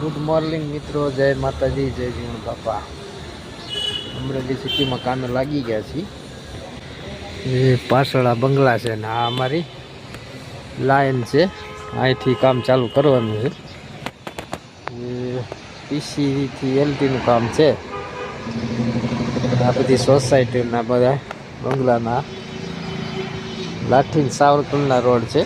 Good morning મિત્રો, જય માતાજી, જય જીવણ બાપા. અમરેલી સિટીમાં કામે લાગી ગયા છીએ. એ પાછળ આ બંગલા છે ને આ અમારી લાઈન છે. અહીંથી કામ ચાલુ કરવાનું છે. એ પીસીથી એલટીનું કામ છે. આ બધી સોસાયટીના બધા બંગલાના લાઠી સાવરકુંડલા રોડ છે.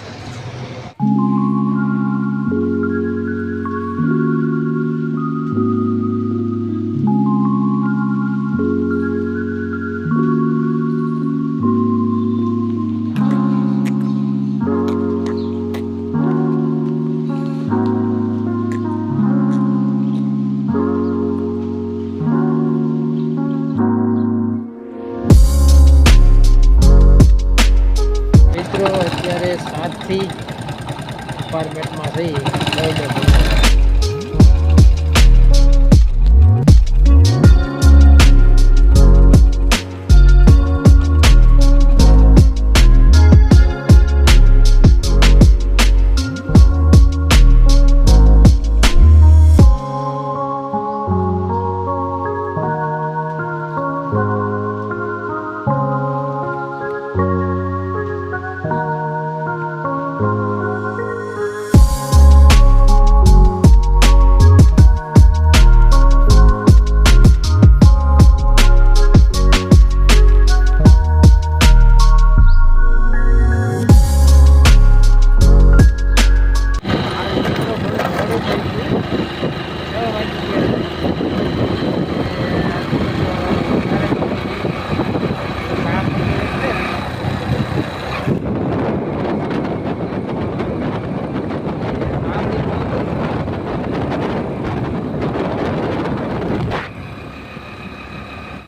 અત્યારે 7 થી અપાર્ટમેન્ટમાં રહી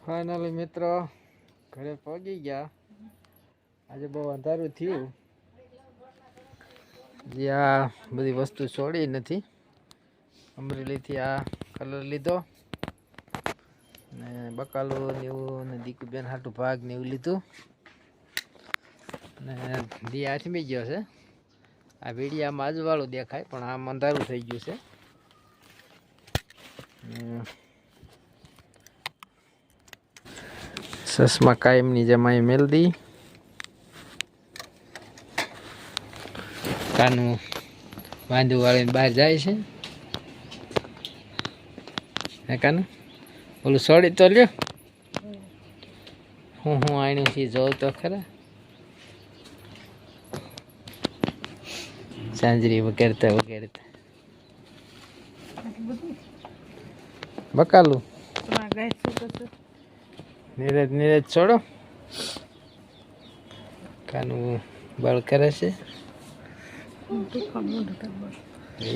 ફાઇનલી મિત્રો ઘરે પહોંચી ગયા. આજે બહુ અંધારું થયું. જે આ બધી વસ્તુ છોડી નથી. અમરેલીથી આ કલર લીધો ને બકાલું ને એવું ને દીકુબેન હાટું ભાગ ને એવું લીધું ને દી આથમી ગયો છે. આ વીડિયામાં આજવાળું દેખાય પણ આમ અંધારું થઈ ગયું છે. સસમાં કાયમની જમાઈ મેલ દી. કાનું વાંધું વાળીને બહાર જાય છે. હે કાનું ઓલું છોડી તો લ્યો. હું આણ્યું છે જોઉં તો ખરા. સાંજરી વગેરતા વગેરતા બકાલું નીરજ છોડો. કાનું બળ કરે છે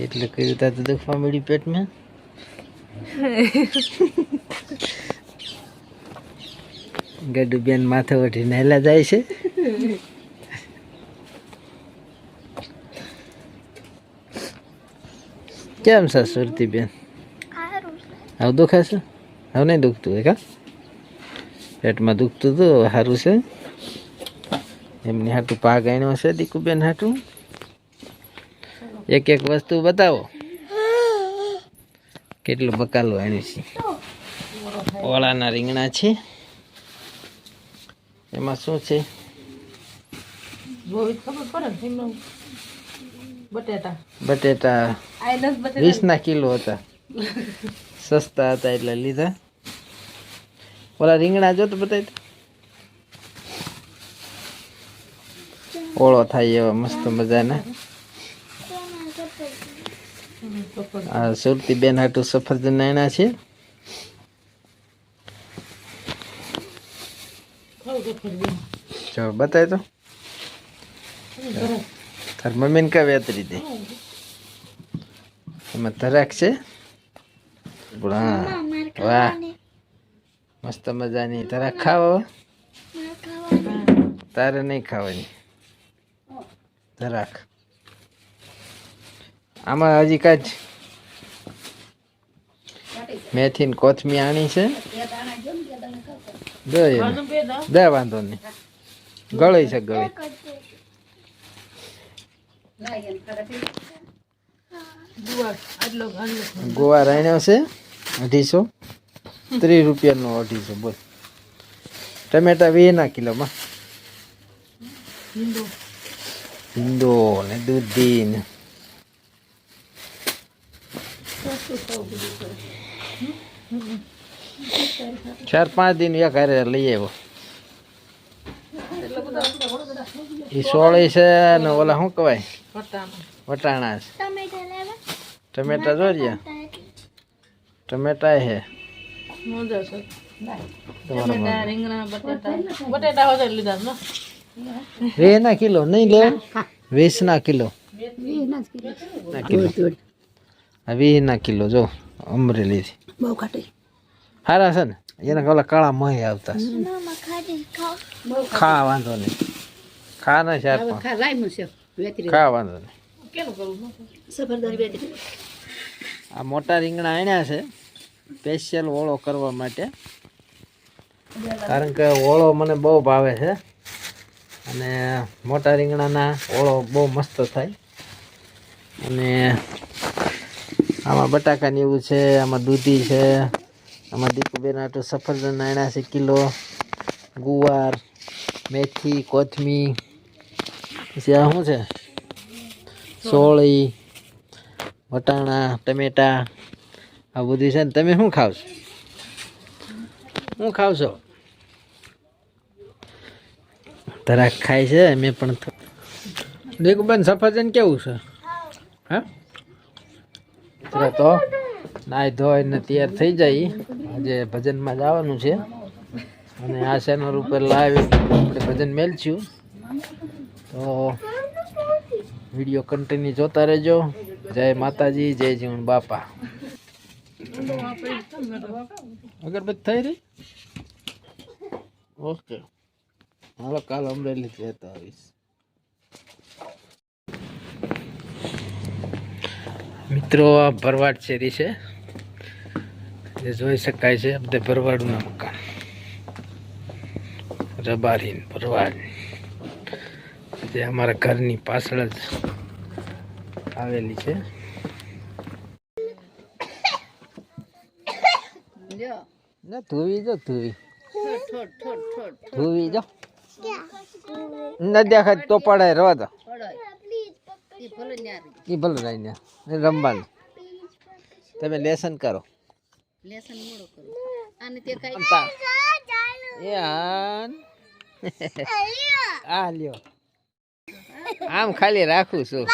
એટલે કર્યું તા તો દુખવા મળ્યું પેટમાં. ગડુ બેન માથે ઉઠીને હેલા જાય છે. કેમ છે સુરતી બેન? હવે દુખાશે? હવે નહીં દુખતું હોય કા? પેટમાં દુખતું હતું, સારું છે. એમની હાટું પાક આણ્યો છે દીકુબેન હાટું. એક એક વસ્તુ બતાવો કેટલું બકાલું આણ્યું છે. ઓળાના રીંગણા છે. એમાં શું છે? બટેટા 20 કિલો હતા. સસ્તા હતા એટલે લીધા. ઓલા રીંગણા જો તો બતાવી. ઓળો થાય એવા મસ્ત મજાના. આ સુરતી બેન હાટું સફરજન નાના છે. જો બતાય તો તાર મમ્મીને કા વેતરી દે. એમાં ધરાક છે. વાહ મસ્ત મજાની. ધરાક ખાવા? તારે નહીં ખાવાની ધરાક. આમાં હજી કાંઈ મેથી ને કોથમી આણી છે. દે વાંધો નહીં. ગળી છે ગળી. ગુવાર આણ્યો છે 250, 30 રૂપિયાનો 250. બોલ ટમેટા 20 કિલોમાં. હિંદો ને દૂધી ને 4-5 દિન એક હારે લઈ આવ્યો. એ સોળી છે ને ઓલા શું કહેવાય વટાણા છે. ટમેટા જોરિયા ટમેટા હે ના કિલો નહીં લે 20 કિલો 20 કિલો જો અમરેલી બહુ ખાટી સારા છે ને એના ઓલા કાળા મહી આવતા ખા વાંધો નહીં ખા ના 4-5 ખા વાંધો નહીં. આ મોટા રીંગણા આણ્યા છે સ્પેશિયલ ઓળો કરવા માટે, કારણ કે ઓળો મને બહુ ભાવે છે અને મોટા રીંગણાના ઓળો બહુ મસ્ત થાય. અને આમાં બટાકાની એવું છે, આમાં દૂધી છે, આમાં દીકુબેન આટલું સફરજન આણ્યા છે કિલો, ગુવાર, મેથી, કોથમી, પછી આ શું છે સોળી, વટાણા, ટમેટા, આ બધું છે ને. તમે શું ખાવ છો? શું ખાવ છો? તરાક ખાય છે. મેં પણ દીકુબેન સફરજન કેવું છે? હા તો નાઈ ધોઈને તૈયાર થઈ જાય. આજે ભજનમાં જવાનું છે અને આ ચેનલ ઉપર લાઈવ આપણે ભજન મેલશું, તો વિડીયો કન્ટિન્યુ જોતા રહેજો. જય માતાજી, જય જીવણ બાપા. અગરબત્તી થઈ રહી? ઓકે, હાલો કાલ અમરેલી જતા આવીશ. મિત્રો આ ભરવાડ શેરી છે, જે જોઈ શકાય છે બધે ભરવાડના મકાન. રબારી ભરવાડ જે અમારા ઘરની પાછળ જ આવેલી છે. ના ધોવી જો ધોવી જો ન દેખાય તો પડાય રવા દો. એ ભલે રહી રમવાનું. તમે લેસન કરો. આ લ્યો આમ ખાલી રાખું છું.